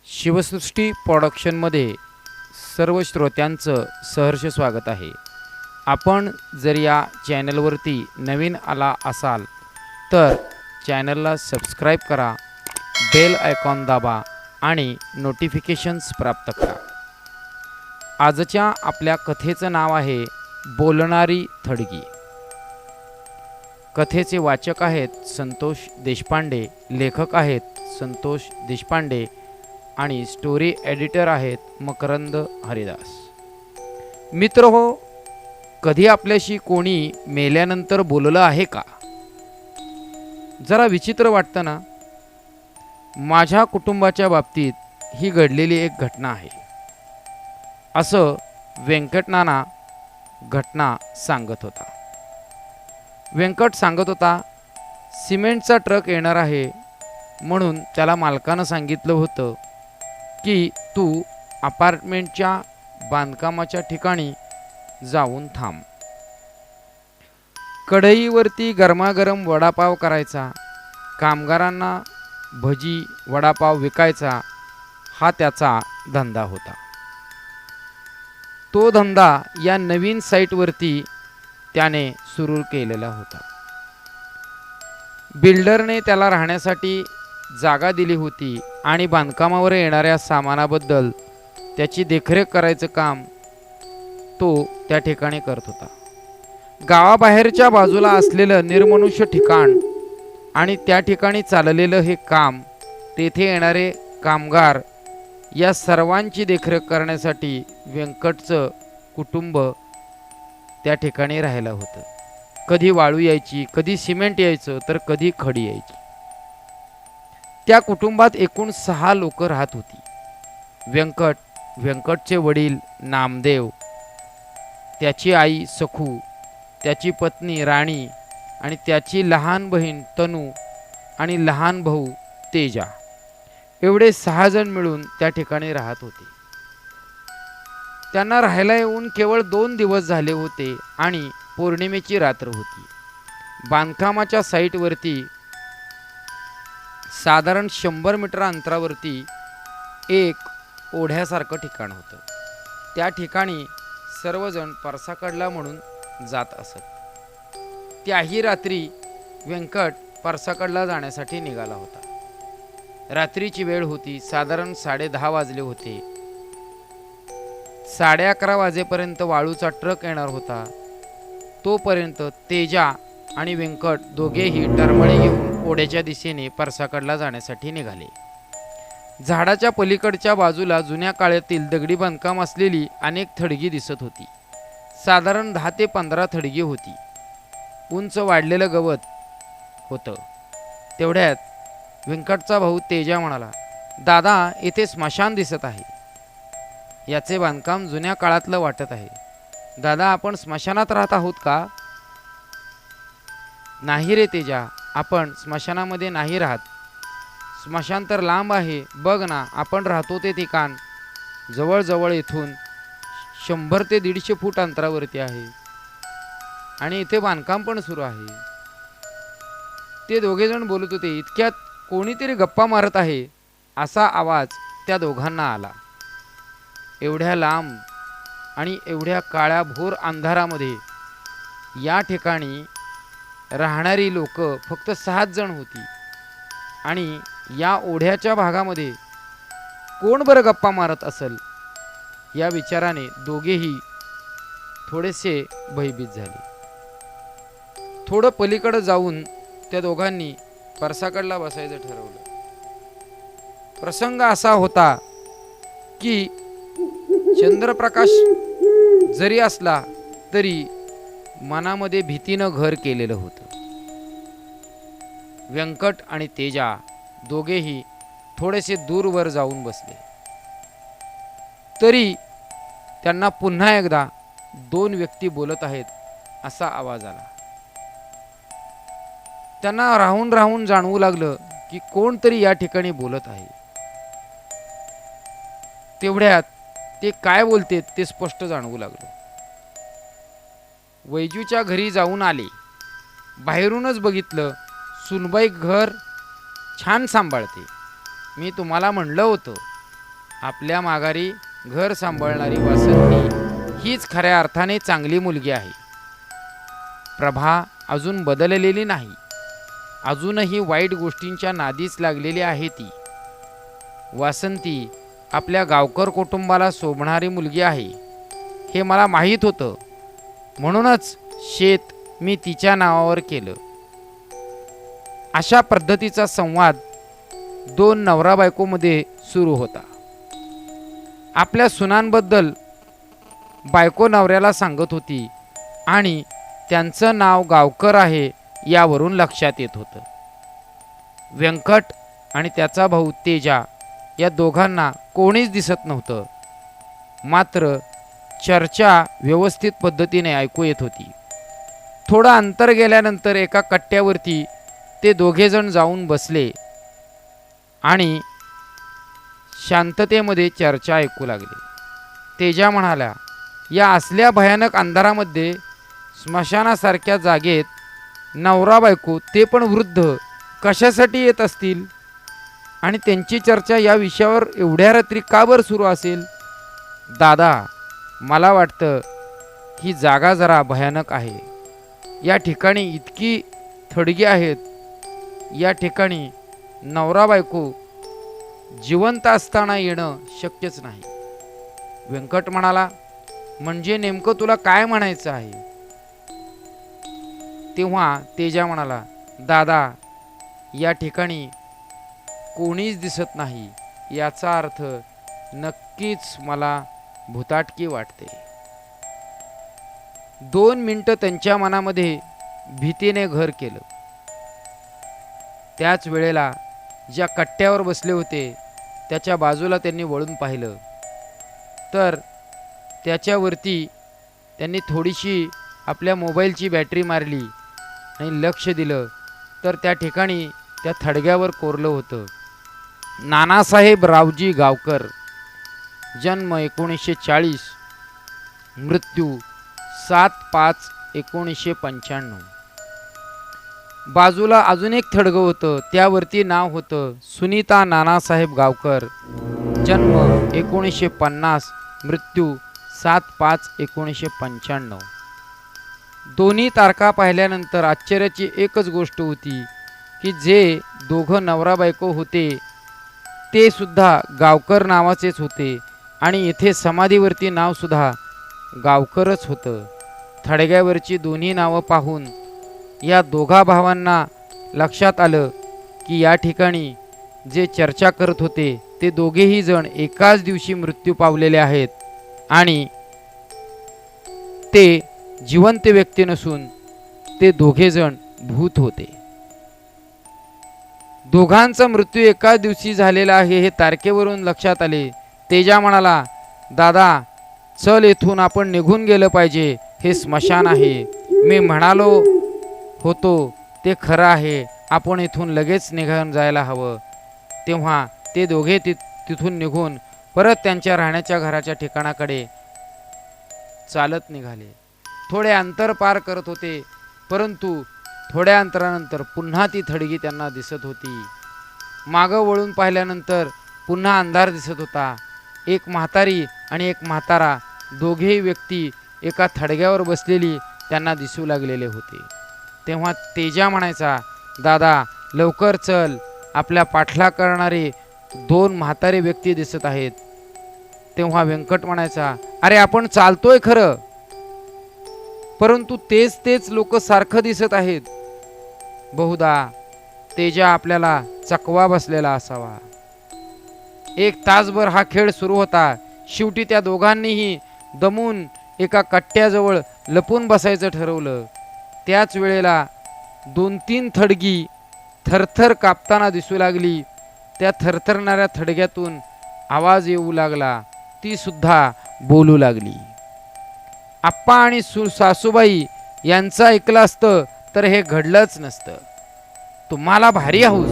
शिवसृष्टी प्रोडक्शनमध्ये सर्व श्रोत्यांचं सहर्ष स्वागत आहे। आपण जर या चॅनलवरती नवीन आला असाल तर चॅनलला सबस्क्राईब करा, बेल आयकॉन दाबा आणि नोटिफिकेशन्स प्राप्त करा। आजच्या आपल्या कथेचं नाव आहे बोलणारी थडगी। कथेचे वाचक आहेत संतोष देशपांडे, लेखक आहेत संतोष देशपांडे आणि स्टोरी एडिटर आहेत मकरंद हरिदास। मित्र हो, कधी आपल्याशी कोणी मेल्यानंतर बोललं आहे का? जरा विचित्र वाटतं ना। माझ्या कुटुंबाच्या बाबतीत ही घडलेली एक घटना आहे, असं व्यंकटनाना घटना सांगत होता। व्यंकट सांगत होता, सिमेंटचा ट्रक येणार आहे म्हणून त्याला मालकानं सांगितलं होतं की तू अपार्टमेंटच्या बांधकामाच्या ठिकाणी जाऊन थांब। कढईवरती गरमागरम वडापाव करायचा, कामगारांना भजी वडापाव विकायचा, हा त्याचा धंदा होता। तो धंदा या नवीन साईटवरती त्याने सुरू केलेला होता। बिल्डरने त्याला राहण्यासाठी जागा दिली होती आणि बांधकामावर येणाऱ्या सामानाबद्दल त्याची देखरेख करायचं काम तो त्या ठिकाणी करत होता। गावाबाहेरच्या बाजूला असलेलं निर्मनुष्य ठिकाण आणि त्या ठिकाणी चाललेलं हे काम, तेथे येणारे कामगार, या सर्वांची देखरेख करण्यासाठी व्यंकटचं कुटुंब त्या ठिकाणी राहिलं होतं। कधी वाळू यायची, कधी सिमेंट यायचं, तर कधी खडी यायची। त्या कुटुंबात एकूण 6 लोक राहत होती। व्यंकट, व्यंकटचे वडील नामदेव, त्याची आई सखू, त्याची पत्नी राणी आणि त्याची लहान बहीण तनू आणि लहान भाऊ तेजा, एवढे 6 जण मिळून त्या ठिकाणी राहत होते। त्यांना राहायला येऊन केवळ 2 दिवस झाले होते आणि पौर्णिमेची रात्र होती। बांधकामाच्या साईटवरती साधारण 100 मीटर अंतरावरती एक ओढ्यासारखं ठिकाण होतं। त्या ठिकाणी सर्वजण परसाकडला म्हणून जात असत। त्याही रात्री व्यंकट परसाकडला जाण्यासाठी निघाला होता। रात्रीची वेळ होती, साधारण 10:30 वाजले होते। 11:30 वाजेपर्यंत वाळूचा ट्रक येणार होता। तोपर्यंत तेजा आणि व्यंकट दोघेही टरमळे घेऊन ओढ्याच्या दिशेने परसाकडला जाण्यासाठी निघाले। झाडाच्या पलीकडच्या बाजूला जुन्या काळातील दगडी बांधकाम असलेली अनेक थडगी दिसत होती। साधारण 10 ते 15 थडगी होती। उंच वाढलेलं गवत होतं। तेवढ्यात व्यंकटचा भाऊ तेजा म्हणाला, दादा, इथे स्मशान दिसत आहे। याचे बांधकाम जुन्या काळातलं वाटत आहे। दादा, आपण स्मशानात राहत आहोत का? नाही रे तेजा, आपण स्मशानामध्ये नाही राहत। स्मशान तर लांब आहे, बघ ना, आपण राहतो ते ठिकाण जवळजवळ इथून 100 ते 150 फूट अंतरावरती आहे आणि इथे बांधकाम पण सुरू आहे। ते दोघे जण बोलत होते। इतक्यात कोणीतरी गप्पा मारत आहे असा आवाज त्या दोघांना आला। एवढ्या लांब आणि एवढ्या काळ्या भोर अंधारामध्ये या ठिकाणी राहणारी लोक फक्त 6 जण होती आणि या ओढ्याच्या भागामध्ये कोण बरं गप्पा मारत असेल, या विचाराने दोघेही थोडेसे भयभीत झाले। थोडं पलीकडे जाऊन त्या दोघांनी परसाकडला बसायचं ठरवलं। प्रसंग असा होता की चंद्रप्रकाश जरी असला तरी मनामध्ये भीतीनं घर केलेलं होतं। व्यंकट आणि तेजा दोघेही थोडेसे दूरवर जाऊन बसले, तरी त्यांना पुन्हा एकदा 2 व्यक्ती बोलत आहेत असा आवाज आला। त्यांना राहून राहून जाणवू लागलं की कोणतरी या ठिकाणी बोलत आहे। तेवढ्यात ते काय बोलते ते स्पष्ट जाणवू लागलं। वैजूच्या घरी जाऊन आले। बाहेरूनच बघितलं, सुनबाई घर छान सांभाळते। मी तुम्हाला म्हणलं होतं आपल्या माघारी घर सांभाळणारी वासंती हीच खऱ्या अर्थाने चांगली मुलगी आहे. प्रभा अजून बदललेली नाही. अजूनही वाईट गोष्टींच्या नादीच लागलेली आहे ती. वासंती आपल्या गावकर कुटुंबाला शोभणारी मुलगी आहे हे मला माहीत होतं. म्हणूनच शेत मी तिच्या नावावर केलं. अशा पद्धतीचा संवाद दोन नवरा बायकोमध्ये सुरू होता. आपल्या सुनांबद्दल बायको नवऱ्याला सांगत होती आणि त्यांचं नाव गावकर आहे यावरून लक्षात येत होतं. व्यंकट आणि त्याचा भाऊ तेजा या दोघांना कोणीच दिसत नव्हतं. मात्र चर्चा व्यवस्थित पद्धतीने ऐकू येत होती. थोडं अंतर गेल्यानंतर एका कट्ट्यावरती ते दोघेजण जाऊन बसले आणि शांततेमध्ये चर्चा ऐकू लागले. तेजा म्हणाला, या असल्या भयानक अंधारामध्ये स्मशानासारख्या जागेत नवरा बायको ते पण वृद्ध कशासाठी येत असतील आणि त्यांची चर्चा या विषयावर एवढ्या रात्री का बरं सुरू असेल? दादा, मला वाटतं ही जागा जरा भयानक आहे. या ठिकाणी इतकी थडगी आहेत. या ठिकाणी नवरा बायको जिवंत असताना येणं शक्यच नाही. व्यंकट म्हणाला, म्हणजे नेमकं तुला काय म्हणायचं आहे? तेव्हा तेजा म्हणाला, दादा, या ठिकाणी कोणीच दिसत नाही याचा अर्थ नक्कीच मला भुताटकी वाटते. 2 मिनिटं त्यांच्या मनामध्ये भीतीने घर केलं. त्याच वेळेला ज्या कट्ट्यावर बसले होते त्याच्या बाजूला त्यांनी वळून पाहिलं तर त्याच्यावरती त्यांनी थोडीशी आपल्या मोबाईलची बॅटरी मारली आणि लक्ष दिलं तर त्या ठिकाणी त्या थडग्यावर कोरलं होतं, नानासाहेब रावजी गावकर, जन्म 1940, मृत्यू 7/5/1995. बाजूला अजून एक थडगं होतं, त्यावरती नाव होतं सुनीता नानासाहेब गावकर, जन्म 1950, मृत्यू 7/5/1995. दोन्ही तारखा पाहिल्यानंतर आश्चर्याची एकच गोष्ट होती की जे दोघं नवरा बायको होते ते सुद्धा गावकर नावाचेच होते आणि येथे समाधीवरती नावसुद्धा गावकरच होतं. थडग्यावरची दोन्ही नावं पाहून या दोघा भावांना लक्षात आलं की या ठिकाणी जे चर्चा करत होते ते दोघेही जण एकाच दिवशी मृत्यू पावलेले आहेत आणि ते जिवंत व्यक्ती नसून ते दोघेजण भूत होते. दोघांचा मृत्यू एकाच दिवशी झालेला आहे हे तारखेवरून लक्षात आले. तेजा म्हणाला, दादा, चल, येथून आपण निघून गेलं पाहिजे. हे स्मशान आहे. मी म्हणालो होतो ते खरं आहे. आपण इथून लगेच निघून जायला हवं. तेव्हा ते दोघे तिथून निघून परत त्यांच्या राहण्याच्या घराच्या ठिकाणाकडे चालत निघाले. थोडे अंतर पार करत होते परंतु थोड्या अंतरानंतर पुन्हा ती थडगी त्यांना दिसत होती. मागं वळून पाहिल्यानंतर पुन्हा अंधार दिसत होता. एक म्हातारी आणि एक म्हातारा दोघेही व्यक्ती एका थडग्यावर बसलेली त्यांना दिसू लागलेले होते. तेव्हा तेजा म्हणायचा, दादा, लवकर चल, आपल्या पाठलाग करणारे 2 म्हातारे व्यक्ती दिसत आहेत. तेव्हा व्यंकट म्हणायचा, अरे, आपण चालतोय खरं, परंतु तेच लोक सारखं दिसत आहेत. बहुधा तेजा आपल्याला चकवा बसलेला असावा. 1 तासभर हा खेळ सुरू होता. शेवटी त्या दोघांनीही दमून एका कट्ट्याजवळ लपून बसायचं ठरवलं. त्याच वेळेला 2-3 थडगी थरथर कापताना दिसू लागली. त्या थरथरणाऱ्या थडग्यातून आवाज येऊ लागला. ती सुद्धा बोलू लागली. आप्पा आणि सासूबाई यांचं ऐकलं असतं तर हे घडलंच नसतं. तुम्हाला भारी हौस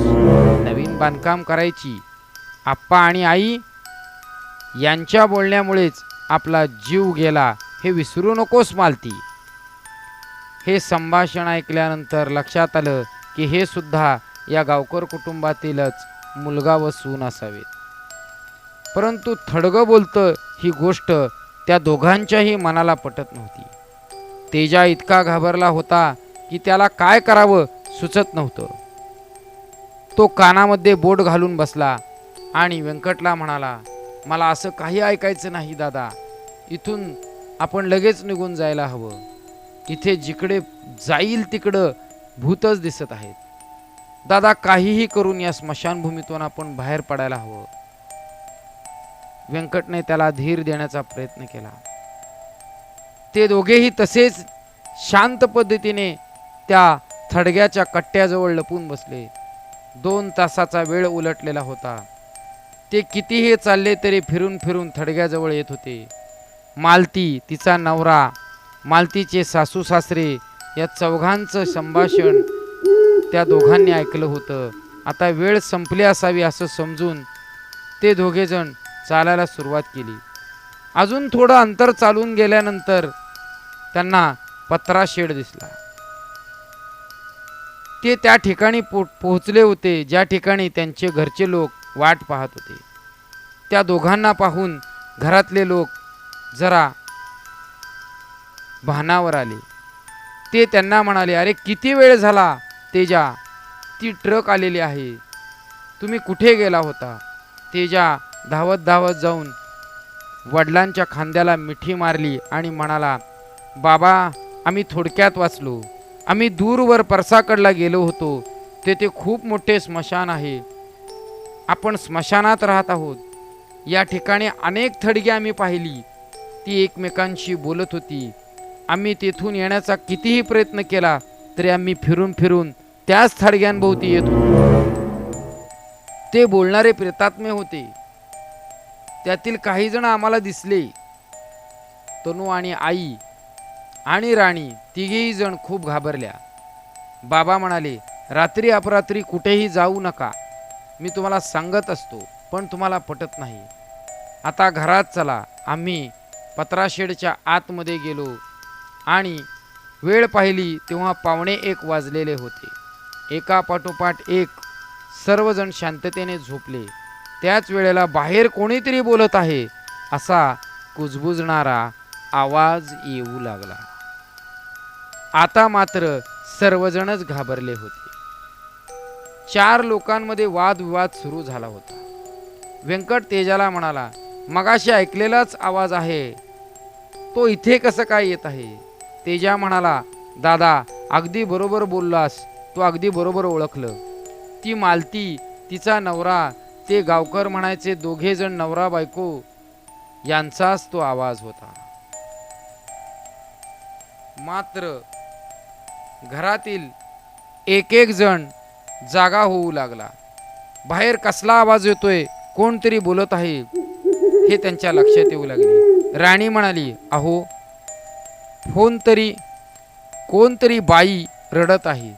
नवीन बांधकाम करायची. आप्पा आणि आई यांच्या बोलण्यामुळेच आपला जीव गेला हे विसरू नकोस मालती. हे संभाषण ऐकल्यानंतर लक्षात आलं की हे सुद्धा या गावकर कुटुंबातीलच मुलगा व सून असावेत. परंतु थडगं बोलतं ही गोष्ट त्या दोघांच्याही मनाला पटत नव्हती. तेजा इतका घाबरला होता की त्याला काय करावं सुचत नव्हतं. तो कानामध्ये बोट घालून बसला आणि व्यंकटला म्हणाला, मला असं काही ऐकायचं नाही दादा, इथून आपण लगेच निघून जायला हवं. इथे जिकडे जाईल तिकडं भूतच दिसत आहेत. दादा, काहीही करून या स्मशानभूमीतून आपण बाहेर पडायला हवं. व्यंकटने त्याला धीर देण्याचा प्रयत्न केला. ते दोघेही तसेच शांत पद्धतीने त्या थडग्याच्या कट्ट्याजवळ लपून बसले. 2 तासाचा वेळ उलटलेला होता. ते कितीही चालले तरी फिरून फिरून थडग्याजवळ येत होते. मालती, तिचा नवरा, मालतीचे सासू सासरे या चौघांचं संभाषण त्या दोघांनी ऐकलं होतं. आता वेळ संपली असावी असं समजून ते दोघेजण चालायला सुरुवात केली. अजून थोडं अंतर चालून गेल्यानंतर त्यांना पत्रा शेड दिसला. ते त्या ठिकाणी पोहोचले होते ज्या ठिकाणी त्यांचे घरचे लोक वाट पाहत होते. त्या दोघांना पाहून घरातले लोक जरा भानावर आले. ते त्यांना म्हणाले, अरे किती वेळ झाला तेजा, ती ट्रक आलेली आहे, तुम्ही कुठे गेला होता? तेजा धावत धावत जाऊन वडिलांच्या खांद्याला मिठी मारली आणि म्हणाला, बाबा, आम्ही थोडक्यात वाचलो. आम्ही दूरवर परसाकडला गेलो होतो. तेथे खूप मोठे स्मशान आहे. आपण स्मशानात राहत आहोत. या ठिकाणी अनेक थडगी आम्ही पाहिली. ती एकमेकांशी बोलत होती. आम्ही तेथून येण्याचा कितीही प्रयत्न केला तरी आम्ही फिरून फिरून त्याच थडग्यांभोवती येत होतो. ते बोलणारे प्रेतात्मे होते. त्यातील काही जण आम्हाला दिसले. तनू आणि आई आणि राणी तिघेही जण खूप घाबरल्या. बाबा म्हणाले, रात्री अपरात्री कुठेही जाऊ नका. मी तुम्हाला सांगत असतो पण तुम्हाला पटत नाही. आता घरात चला. आम्ही पत्राशेडच्या आतमध्ये गेलो आणि वेळ पाहिली तेव्हा 1:15 वाजलेले होते. एका पाठोपाठ एक सर्वजण शांततेने झोपले. त्याच वेळेला बाहेर कोणीतरी बोलत आहे असा कुजबुजणारा आवाज येऊ लागला. आता मात्र सर्वजणच घाबरले होते. 4 लोकांमध्ये वादविवाद सुरू झाला होता. व्यंकट तेजाला म्हणाला, मगाशी ऐकलेलाच आवाज आहे, तो इथे कसं काय येत आहे? तेजा म्हणाला, दादा, अगदी बरोबर बोललास, तू अगदी बरोबर ओळखलं. ती मालती, तिचा नवरा, ते गावकर म्हणायचे दोघे जण नवरा बायको यांचाच तो आवाज होता. मात्र घरातील एक एक जण जागा होऊ लागला. बाहेर कसला आवाज येतोय, कोणतरी बोलत आहे हे त्यांच्या लक्षात येऊ लागले. राणी म्हणाली, अहो, कोणतरी बाई रडत आहे,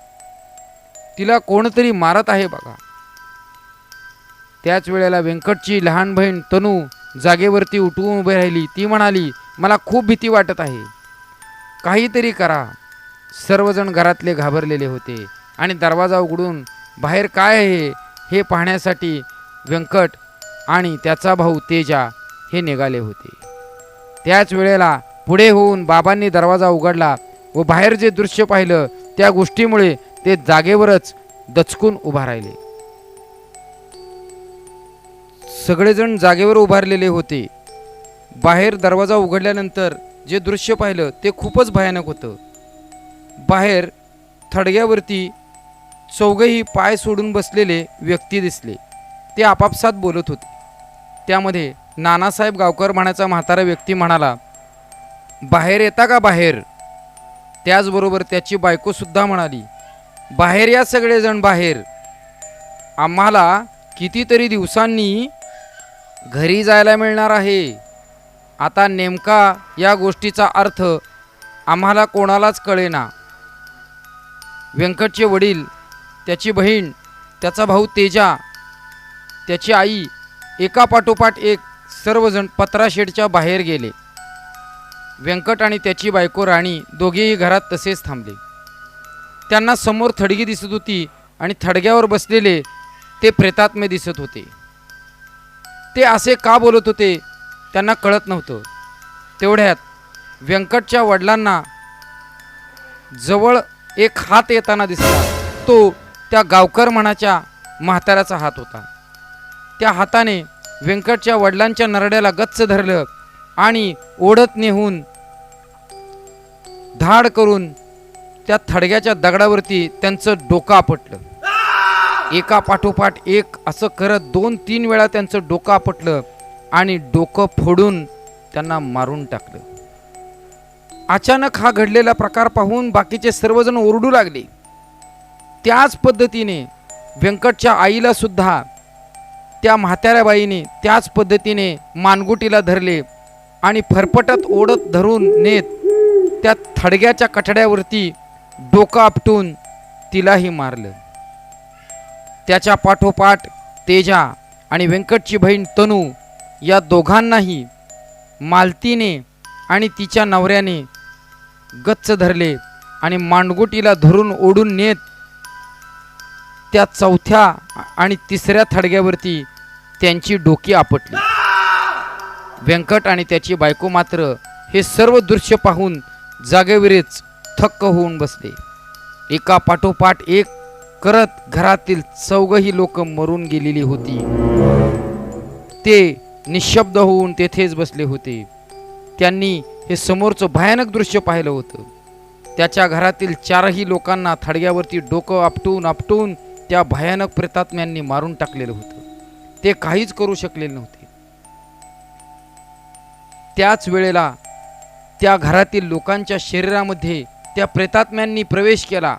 तिला कोणतरी मारत आहे बघा. त्याच वेळेला व्यंकटची लहान बहीण तनू जागेवरती उठून उभी राहिली. ती म्हणाली, मला खूप भीती वाटत आहे, काहीतरी करा. सर्वजण घरातले घाबरलेले होते आणि दरवाजा उघडून बाहेर काय आहे हे पाहण्यासाठी व्यंकट आणि त्याचा भाऊ तेजा हे निघाले होते. त्याच वेळेला पुढे होऊन बाबांनी दरवाजा उघडला व बाहेर जे दृश्य पाहिलं त्या गोष्टीमुळे ते जागेवरच दचकून उभा राहिले. सगळेजण जागेवर उभारलेले होते. बाहेर दरवाजा उघडल्यानंतर जे दृश्य पाहिलं ते खूपच भयानक होतं. बाहेर थडग्यावरती चौघेही पाय सोडून बसलेले व्यक्ती दिसले. ते आपापसात बोलत होते. त्यामध्ये नानासाहेब गावकर म्हणायचा म्हातारा व्यक्ती म्हणाला, बाहेर येता का बाहेर? त्याचबरोबर त्याची बायको सुद्धा म्हणाली, बाहेर या सगळेजण बाहेर. आम्हाला कितीतरी दिवसांनी घरी जायला मिळणार आहे. आता नेमका या गोष्टीचा अर्थ आम्हाला कोणालाच कळेना. व्यंकटचे वडील, त्याची बहीण, त्याचा भाऊ तेजा, त्याची आई एका पाठोपाठ एक सर्वजण पत्राशेडच्या बाहेर गेले. व्यंकट आणि त्याची बायको राणी दोघेही घरात तसेच थांबले. त्यांना समोर थडगी दिसत होती आणि थडग्यावर बसलेले ते प्रेतात्मे दिसत होते. ते असे का बोलत होते त्यांना कळत नव्हतं. तेवढ्यात व्यंकटच्या वडिलांना जवळ एक हात येताना दिसला. तो त्या गावकर म्हणाच्या म्हाताऱ्याचा हात होता. त्या हाताने व्यंकटच्या वडिलांच्या नरड्याला गच्च धरलं आणि ओढत नेहून धाड करून त्या थडग्याच्या दगडावरती त्यांचं डोकं आपटलं. एका पाठोपाठ एक असं करत 2-3 वेळा त्यांचं डोकं आपटलं आणि डोकं फोडून त्यांना मारून टाकलं. अचानक हा घडलेला प्रकार पाहून बाकीचे सर्वजण ओरडू लागले. त्याच पद्धतीने व्यंकटच्या आईला सुद्धा त्या म्हाताऱ्या बाईने त्याच पद्धतीने मानगुटीला धरले आणि फरफटत ओढत धरून नेत त्या थडग्याच्या कठड्यावरती डोकं आपटून तिलाही मारलं. त्याच्या पाठोपाठ तेजा आणि व्यंकटची बहीण तनू या दोघांनाही मालतीने आणि तिच्या नवऱ्याने गच्च धरले आणि मानगुटीला धरून ओढून नेत त्या चौथ्या आणि तिसऱ्या थडग्यावरती त्यांची डोकी आपटली. व्यंकट आणि त्याची बायको मात्र हे सर्व दृश्य पाहून जागेवरच थक्क होऊन बसले. एका पाठोपाठ एक करत घरातील चौघही लोक मरून गेलेली होती. ते निशब्द होऊन तेथेच बसले होते. त्यांनी हे समोरचं भयानक दृश्य पाहिलं होतं. त्याच्या घरातील 4ही लोकांना थडग्यावरती डोकं आपटून आपटून त्या भयानक प्रेतात्म्यांनी मारून टाकलेलं होतं. ते काहीच करू शकलेले नव्हते. त्याच वेळेला त्या घरातील लोकांच्या शरीरामध्ये त्या प्रेतात्म्यांनी प्रवेश केला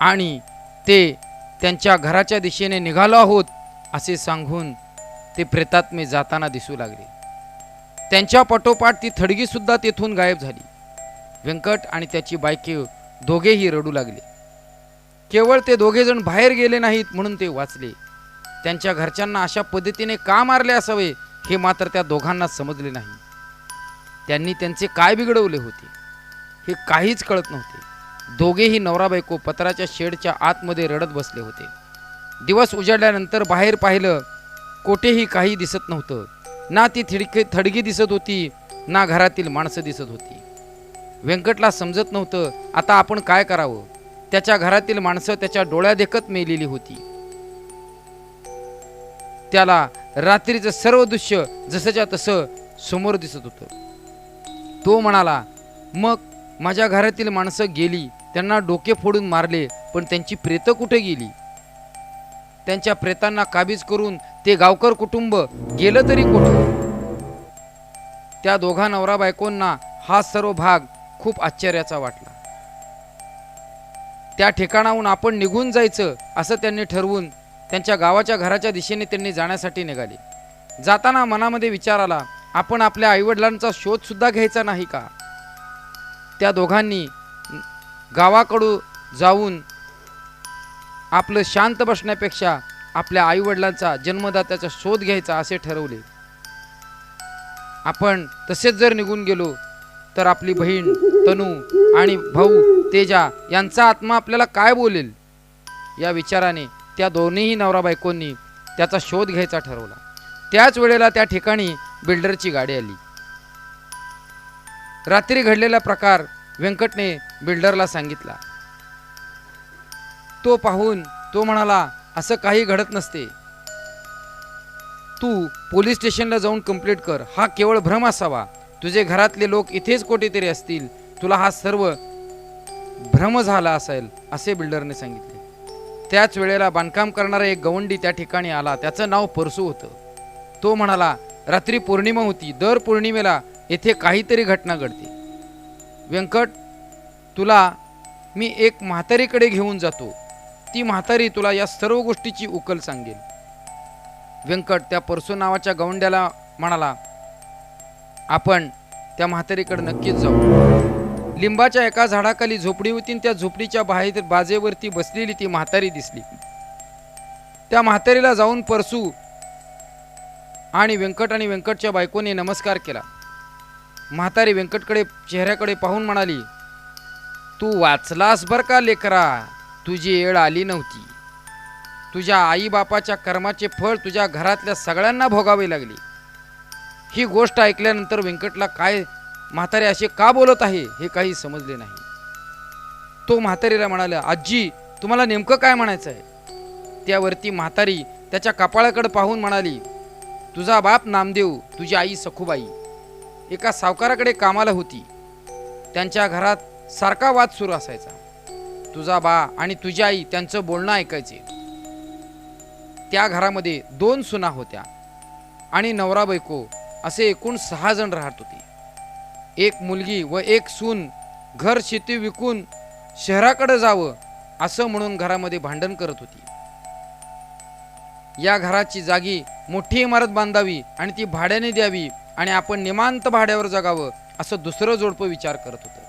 आणि ते त्यांच्या घराच्या दिशेने निघालो आहोत असे सांगून ते प्रेतात्मे जाताना दिसू लागले. त्यांच्या पाठोपाठ ती थडगी सुद्धा तेथून गायब झाली. व्यंकट आणि त्याची बायको दोघेही रडू लागले. केवळ ते दोघे जण बाहेर गेले नाहीत म्हणून ते वाचले. त्यांच्या घरच्यांना अशा पद्धतीने का मारले असावे हे मात्र त्या दोघांना समजले नाही. त्यांनी त्यांचे काय बिघडवले होते हे काहीच कळत नव्हते. दोघेही नवरा बायको पत्राच्या शेडच्या आतमध्ये रडत बसले होते. दिवस उजाडल्यानंतर बाहेर पाहिलं, कोठेही काही दिसत नव्हतं. ना ती थडगी दिसत होती ना घरातील माणसं दिसत होती. व्यंकटला समजत नव्हतं आता आपण काय करावं. त्याच्या घरातील माणसं त्याच्या डोळ्यादेखत मेलेली होती. त्याला रात्रीचं सर्व दृश्य जसंच्या तसं समोर दिसत होतं. तो म्हणाला, मग माझ्या घरातील माणसं गेली, त्यांना डोके फोडून मारले, पण त्यांची प्रेतं कुठे गेली? त्यांच्या प्रेतांना काबीज करून ते गावकर कुटुंब गेलं तरी कुठं? त्या दोघा नवरा बायकोंना हा सर्व भाग खूप आश्चर्याचा वाटला. त्या ठिकाणाहून आपण निघून जायचं असं त्यांनी ठरवून त्यांच्या गावाच्या घराच्या दिशेने त्यांनी जाण्यासाठी निघाले. जाताना मनामध्ये विचार आला, आपण आपल्या आईवडिलांचा शोध सुद्धा घ्यायचा नाही का? त्या दोघांनी गावाकडून जाऊन आपलं शांत बसण्यापेक्षा आपल्या आईवडिलांचा जन्मदात्याचा शोध घ्यायचा असे ठरवले. आपण तसेच जर निघून गेलो तर आपली बहीण तनू आणि भाऊ तेजा यांचा आत्मा आपल्याला काय बोलेल? या विचाराने त्या दोन्हीही नवरा बायकोंनी त्याचा शोध घ्यायचा ठरवला. त्याच वेळेला त्या ठिकाणी बिल्डरची गाडी आली. रात्री घडलेला प्रकार व्यंकटने बिल्डरला सांगितला. तो पाहून तो म्हणाला, असं काही घडत नसते. तू पोलीस स्टेशनला जाऊन कंप्लेंट कर. हा केवळ भ्रम असावा. तुझे घरातले लोक इथेच कुठेतरी असतील. तुला हा सर्व भ्रम झाला असेल असे बिल्डरने सांगितले. त्याच वेळेला बांधकाम करणारा एक गवंडी त्या ठिकाणी आला. त्याचं नाव परसू होतं. तो म्हणाला, रात्री पौर्णिमा होती. दर पौर्णिमेला येथे काहीतरी घटना घडते. व्यंकट, तुला मी एक म्हातारीकडे घेऊन जातो. ती म्हातारी तुला या सर्व गोष्टीची उकल सांगेल. व्यंकट त्या परसू नावाच्या गवंड्याला म्हणाला, आपण त्या म्हातारीकडे नक्कीच जाऊ. लिंबाच्या एका झाडाखाली झोपडी होती. त्या झोपडीच्या बाहेर बाजेवरती बसलेली ती म्हातारी दिसली. त्या म्हातारीला जाऊन परसू आणि व्यंकटच्या बायकोने नमस्कार केला. म्हातारी व्यंकटकडे चेहऱ्याकडे पाहून म्हणाली, तू वाचलास बर का लेकरा, तुझी येळ आली नव्हती. तुझ्या आईबापाच्या कर्माचे फळ तुझ्या घरातल्या सगळ्यांना भोगावे लागले. ही गोष्ट ऐकल्यानंतर व्यंकटला काय म्हातारे असे का बोलत आहे हे काही समजले नाही. तो म्हातारीला म्हणाला, आजी तुम्हाला नेमकं काय म्हणायचं आहे? त्यावरती म्हातारी त्याच्या कपाळाकडे पाहून म्हणाली, तुझा बाप नामदेव, तुझी आई सखूबाई एका सावकाराकडे कामाला होती. त्यांच्या घरात सारखा वाद सुरू असायचा. तुझा बा आणि तुझी आई त्यांचं बोलणं ऐकायचे. त्या घरामध्ये 2 सुना होत्या आणि नवरा बायको असे एकूण 6 जण राहत होते. एक मुलगी व एक सून घर शेती विकून शहराकडे जावं असं म्हणून घरामध्ये भांडण करत होती. या घराची जागी मोठी इमारत बांधावी आणि ती भाड्याने द्यावी आणि आपण निवांत भाड्यावर जगावं असं दुसरं जोडपं विचार करत होतं.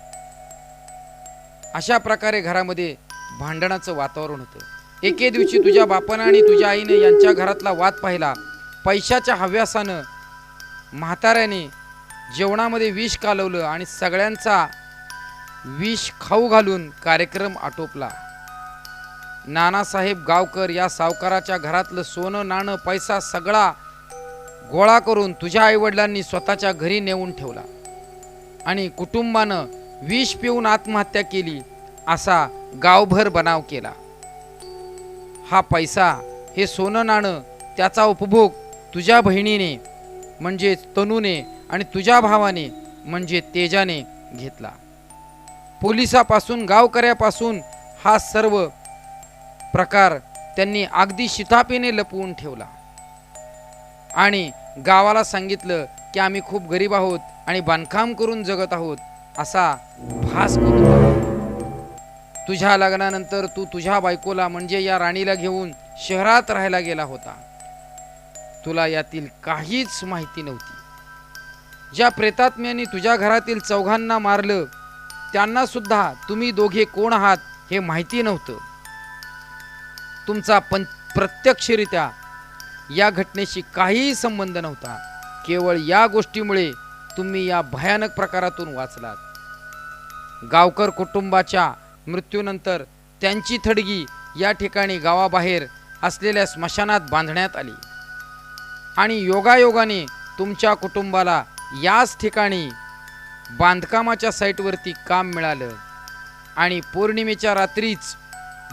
अशा प्रकारे घरामध्ये भांडणाचं वातावरण होतं. एके दिवशी तुझ्या बापानं आणि तुझ्या आईने यांच्या घरातला वाद पाहिला. पैशाच्या हव्यासानं म्हाताऱ्याने जेवणामध्ये विष कालवलं आणि सगळ्यांचा विष खाऊ घालून कार्यक्रम आटोपला. नानासाहेब गावकर या सावकाराच्या घरातलं सोनं नाणं पैसा सगळा गोळा करून तुझ्या आईवडिलांनी स्वतःच्या घरी नेऊन ठेवला आणि कुटुंबानं विष पिऊन आत्महत्या केली असा गावभर बनाव केला. हा पैसा, हे सोनं नाणं, त्याचा उपभोग तुझ्या बहिणीने म्हणजे तनूने आणि तुझ्या भावाने म्हणजे तेजाने घेतला. पोलिसापासून गावकऱ्यापासून हा सर्व प्रकार त्यांनी अगदी शितापीने लपवून ठेवला आणि गावाला सांगितलं की आम्ही खूप गरीब आहोत आणि बांधकाम करून जगत आहोत असा भास करून आहोत. तुझ्या लग्नानंतर तू तुझ्या बायकोला म्हणजे या राणीला घेऊन शहरात राहायला गेला होता. तुला यातील काहीच माहिती नव्हती. ज्या प्रेतात्म्याने तुझ्या घरातील 4घांना मारलं त्यांना सुद्धा तुम्ही दोघे कोण आहात हे माहिती नव्हतं. तुमचा प्रत्यक्षरित्या या घटनेशी काहीही संबंध नव्हता. केवळ या गोष्टीमुळे तुम्ही या भयानक प्रकारातून वाचलात. गावकर कुटुंबाच्या मृत्यूनंतर त्यांची थडगी या ठिकाणी गावाबाहेर असलेल्या स्मशानात बांधण्यात आली आणि योगायोगाने तुमच्या कुटुंबाला याच ठिकाणी बांधकामाच्या साईटवरती काम मिळालं आणि पौर्णिमेच्या रात्रीच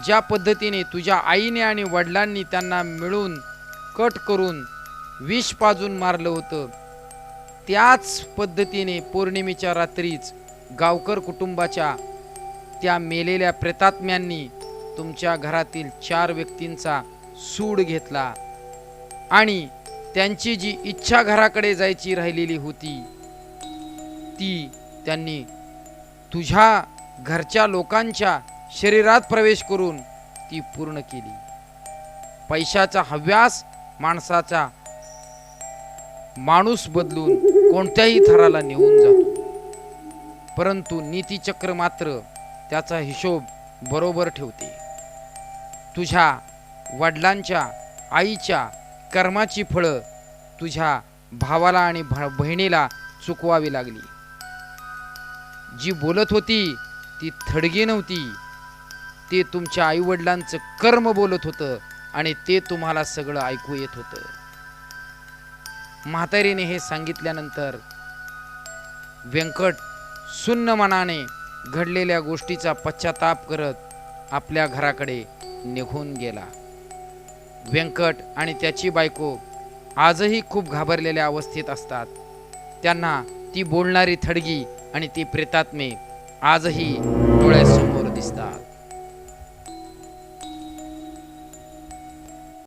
ज्या पद्धतीने तुझ्या आईने आणि वडिलांनी त्यांना मिळून कट करून विष पाजून मारलं होतं त्याच पद्धतीने पौर्णिमेच्या रात्रीच गावकर कुटुंबाच्या त्या मेलेल्या प्रेतात्म्यांनी तुमच्या घरातील 4 व्यक्तींचा सूड घेतला आणि त्यांची जी इच्छा घराकडे जायची राहिलेली होती ती त्यांनी तुझ्या घरच्या लोकांच्या शरीरात प्रवेश करून ती पूर्ण केली. पैशाचा हव्यास माणसाचा माणूस बदलून कोणत्याही थराला नेऊन जातो, परंतु नीतिचक्र मात्र त्याचा हिशोब बरोबर ठेवते. तुझ्या वडिलांच्या आईच्या कर्माची फळं तुझ्या भावाला आणि बहिणीला चुकवावी लागली. जी बोलत होती ती थडगी नव्हती, ते तुमच्या आईवडिलांचं कर्म बोलत होतं आणि ते तुम्हाला सगळं ऐकू येत होतं. म्हातारीने हे सांगितल्यानंतर व्यंकट सुन्न मनाने घडलेल्या गोष्टीचा पश्चाताप करत आपल्या घराकडे निघून गेला. व्यंकट आणि त्याची बायको आजही खूप घाबरलेल्या अवस्थेत असतात. त्यांना ती बोलणारी थडगी आणि ती प्रेतात्मे आजही डोळ्यासमोर दिसतात.